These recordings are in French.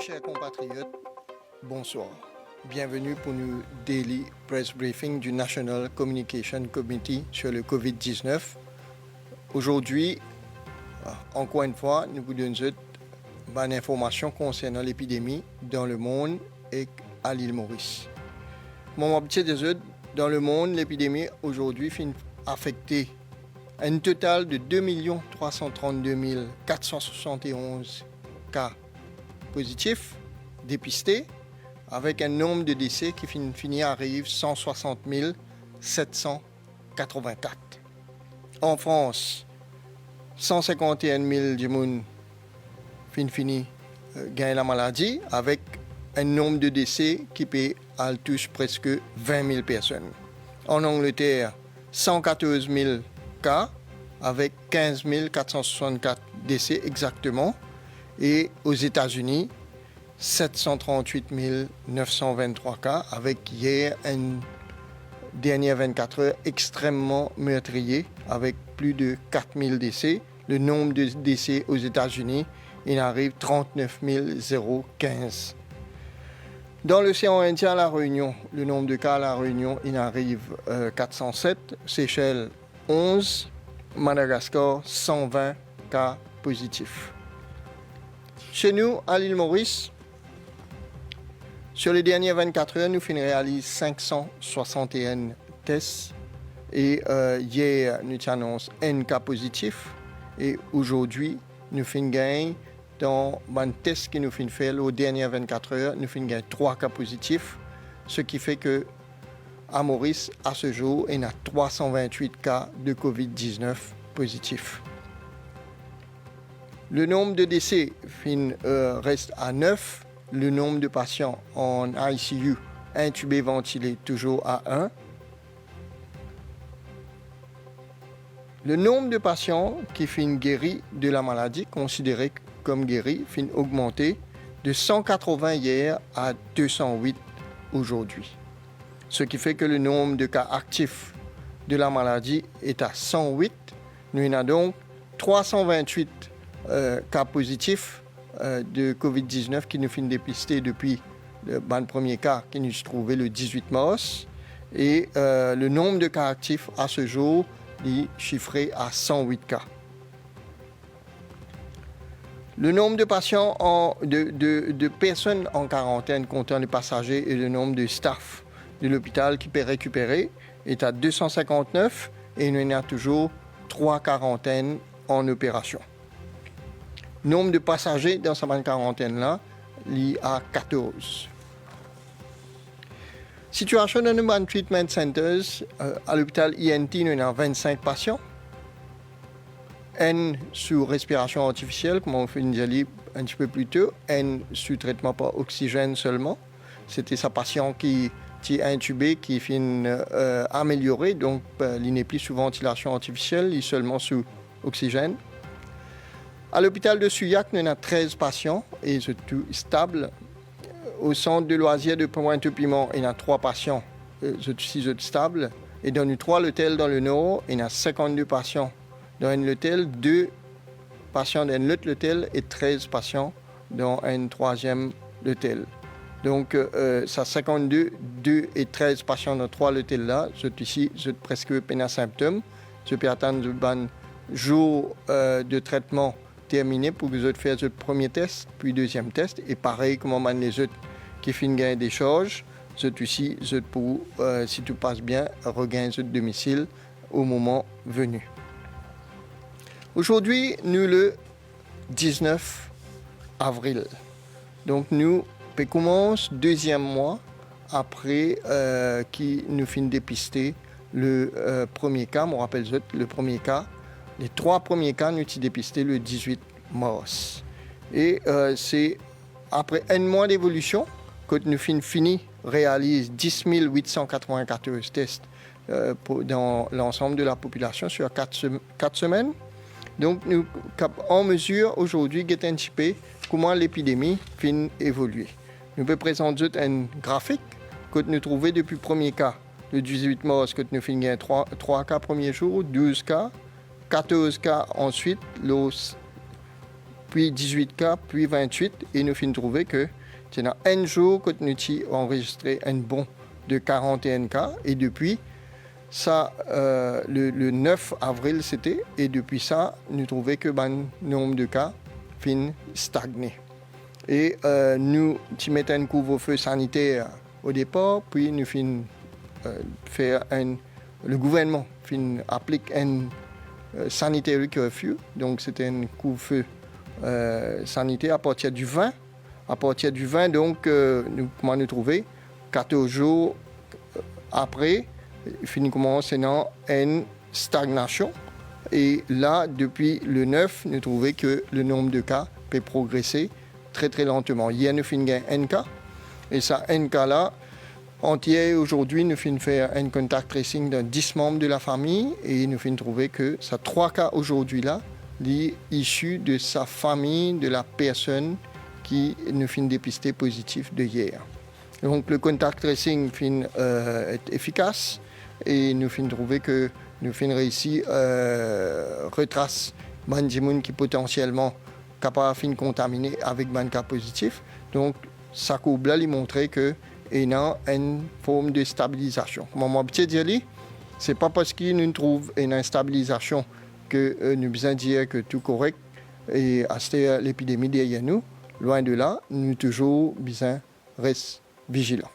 chers compatriotes, bonsoir. Bienvenue pour nos daily press briefing du National Communication Committee sur le COVID-19. Aujourd'hui, encore une fois, nous vous donnons une information concernant l'épidémie dans le monde et à l'île Maurice. Mon habitude des autres, dans le monde, l'épidémie aujourd'hui finit affecter un total de 2 332 471 cas positifs dépistés, avec un nombre de décès qui finit arrive 160 784. En France, 151 000 personnes fini gagnent la maladie, avec un nombre de décès qui peut toucher presque 20 000 personnes. En Angleterre, 114 000 cas, avec 15 464 décès exactement. Et aux États-Unis, 738 923 cas, avec hier une dernière 24 heures extrêmement meurtrier, avec plus de 4 000 décès. Le nombre de décès aux États-Unis, il arrive 39 015. Dans l'océan Indien, à La Réunion, le nombre de cas à La Réunion, il arrive 407. Seychelles, 11. Madagascar, 120 cas positifs. Chez nous, à l'île Maurice, sur les dernières 24 heures, nous réalisons 561 tests. Et hier, nous annonçons un cas positif. Et aujourd'hui, nous gagnons dans un test que nous fait aux dernières 24 heures, nous gagnons 3 cas positifs. Ce qui fait que à Maurice, à ce jour, il y a 328 cas de COVID-19 positifs. Le nombre de décès reste à 9. Le nombre de patients en ICU, intubés, ventilés, toujours à 1. Le nombre de patients qui guéris de la maladie, considérés comme guéris, augmenté de 180 hier à 208 aujourd'hui. Ce qui fait que le nombre de cas actifs de la maladie est à 108. Nous avons donc 328 cas positifs de COVID-19 qui nous dépistés depuis le premier cas qui nous trouvé le 18 mars. Et le nombre de cas actifs à ce jour est chiffré à 108 cas. Le nombre de patients, de personnes en quarantaine comptant les passagers et le nombre de staff de l'hôpital qui peut récupérer est à 259 et il y a toujours 3 quarantaines en opération. Nombre de passagers dans cette quarantaine-là, il y a 14. Situation dans les treatment centers, à l'hôpital INT, il y a 25 patients. Un sous respiration artificielle, comme on fait une dit un petit peu plus tôt, un sous traitement par oxygène seulement. C'était sa patient qui est intubé, qui est amélioré, donc il n'est plus sous ventilation artificielle, il est seulement sous oxygène. À l'hôpital de Souillac, il y a 13 patients et c'est tout stable. Au centre de loisirs de Pointe-au-Piment, il y a 3 patients, c'est aussi stable. Et dans les 3 hôtels dans le nord, il y a 52 patients dans un hôtel, 2 patients dans l'autre hôtel et 13 patients dans un troisième hôtel. Donc, ça 52, 2 et 13 patients dans 3 hôtels là, c'est ici, c'est presque pas symptômes. Je peux attendre un jour de traitement terminé pour que vous fassiez le premier test, puis deuxième test. Et pareil, comme on les autres qui finissent des charges, c'est ici, pour, si tout passe bien, regagner votre domicile au moment venu. Aujourd'hui, nous le 19 avril. Donc, nous commençons deuxième mois après qui nous finit dépister le premier cas. Je me rappelle le premier cas. Les 3 premiers cas nous ont dépistés le 18 mars. Et c'est après un mois d'évolution que nous fini réalise 10 894 tests dans l'ensemble de la population sur 4 semaines. Donc, nous sommes en mesure aujourd'hui d'anticiper comment l'épidémie finit évoluer. Nous pouvons présenter un graphique que nous trouvons depuis le premier cas, le 18 mars, que nous finissons 3 cas premier jour, 12 cas, 14 cas ensuite, puis 18 cas, puis 28, et nous finissons trouver que C'est dans un jour que nous avons enregistré un bond de 41 cas. Et depuis, ça, le 9 avril, c'était. Et depuis ça, nous trouvons que le nombre de cas fin stagné. Et nous mettons un couvre-feu sanitaire au départ, puis nous fin faire le gouvernement applique un sanitary curfew, donc c'était un couvre-feu sanitaire à partir du 20. À partir du 20, donc, comment nous trouver 14 jours après, il commence dans une stagnation. Et là, depuis le 9, nous trouvons que le nombre de cas peut progresser très très lentement. Hier, nous avons un cas. Et ça, un cas là, entier, aujourd'hui, nous avons fait un contact tracing de 10 membres de la famille. Et nous avons trouvé que ça 3 cas aujourd'hui là, issus de sa famille, de la personne qui nous avons dépisté positif de hier. Donc le contact tracing est efficace et nous avons trouvé que nous avons réussi à retracer les gens qui potentiellement capables de contaminer avec un cas positif. Donc ça coule lui montrer que il y a une forme de stabilisation. Comme je peux dire, ce n'est pas parce que nous trouvons une stabilisation que nous avons besoin de dire que tout est correct et à l'épidémie derrière nous. Loin de là, nous avons toujours besoin de rester vigilants.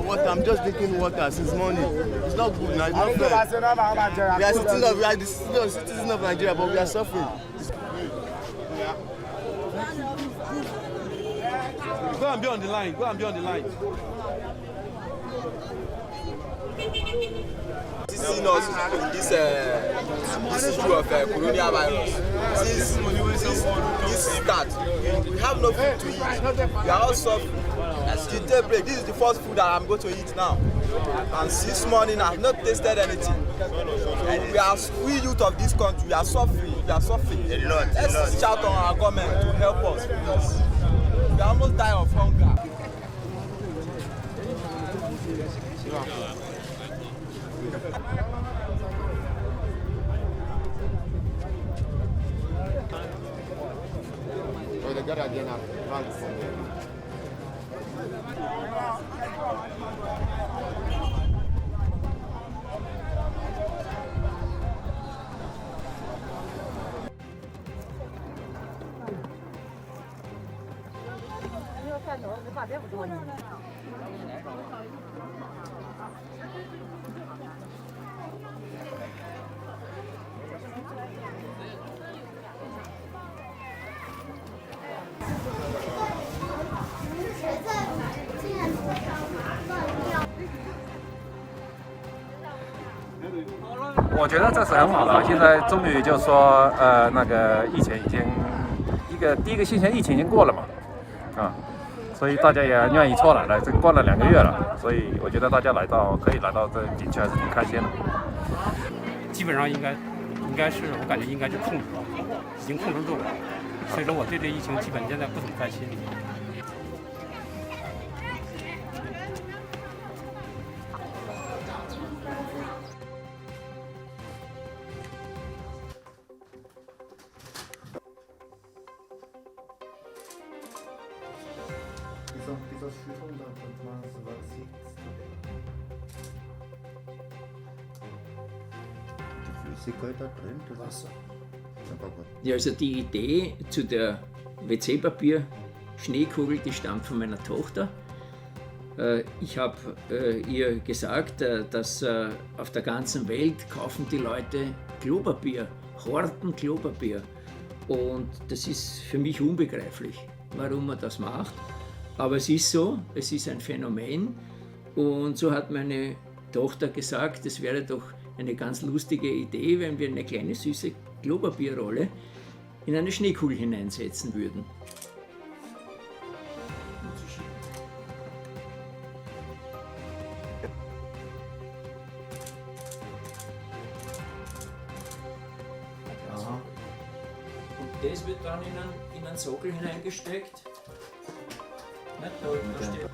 Water. I'm just drinking water since morning. It's not good now. It's not fair. We are the citizens of Nigeria, but we are suffering. Go and be on the line. Go and be on the line. Seeing us in this issue of coronavirus, since start, we have no food to eat. We are all suffering. The daybreak, this is the first food that I'm going to eat now. And since morning, I've not tasted anything. And we youth of this country, we are suffering. We are suffering. Let's shout on our government to help us, please. We are almost dying of hunger.我觉得这是很好的，现在终于就是说，那个疫情已经第一个新鲜疫情已经过了嘛，所以大家也愿意出来了，这关了2个月了，所以我觉得大家可以来到这景区还是挺开心的。基本上应该是我感觉应该是控制了，已经控制住了，所以说我对这疫情基本现在不怎么担心。Dieser Schüttung, da könnte man sowas sieht. Die Flüssigkeit da drin, das Wasser. Ja, also die Idee zu der WC-Papier-Schneekugel, die stammt von meiner Tochter. Ich habe ihr gesagt, dass auf der ganzen Welt kaufen die Leute Klopapier, Horten Klopapier. Und das ist für mich unbegreiflich, warum man das macht. Aber es ist so, es ist ein Phänomen. Und so hat meine Tochter gesagt, es wäre doch eine ganz lustige Idee, wenn wir eine kleine süße Klopapierrolle in eine Schneekugel hineinsetzen würden. Das wird dann in einen Sockel hineingesteckt. Nicht? Da steht